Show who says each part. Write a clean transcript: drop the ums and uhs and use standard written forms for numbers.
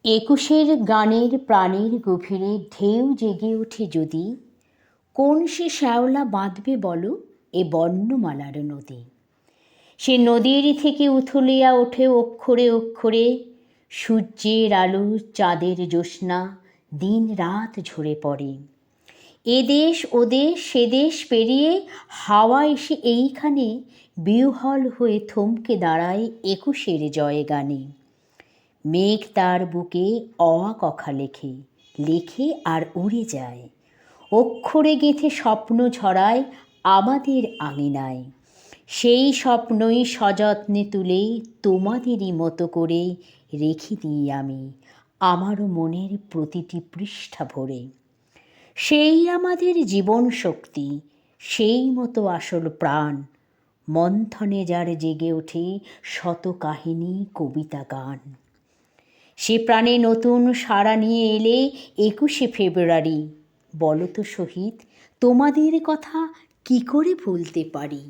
Speaker 1: একুশের গানের প্রাণের গভীরে ঢেউ জেগে ওঠে যদি, কোন সে শ্যাওলা বাঁধবে বলো এ বর্ণমালার নদী। সে নদীর থেকে উথলিয়া ওঠে অক্ষরে অক্ষরে, সূর্যের আলো চাঁদের জ্যোৎস্না দিন রাত ঝরে পড়ে। এদেশ ওদেশ সেদেশ পেরিয়ে হাওয়া এসে এইখানে বিহ্বল হয়ে থমকে দাঁড়ায় একুশের জয় গানে। মেঘ তার বুকে অ আ কথা লেখে, লেখে আর উড়ে যায়, অক্ষরে গেঁথে স্বপ্ন ঝরায় আমাদের আঙিনায়। সেই স্বপ্নই সযত্নে তুলে তোমাদেরই মতো করে রেখে দিই আমি আমারও মনের প্রতিটি পৃষ্ঠা ভরে। সেই আমাদের জীবন শক্তি, সেই মতো আসল প্রাণ, মন্থনে যার জেগে ওঠে শত কাহিনী কবিতা গান। সে প্রাণে নতুন সাড়া নিয়ে এলে ২১শে ফেব্রুয়ারি, বলো তো শহীদ তোমাদের কথা কি করে ভুলতে পারি।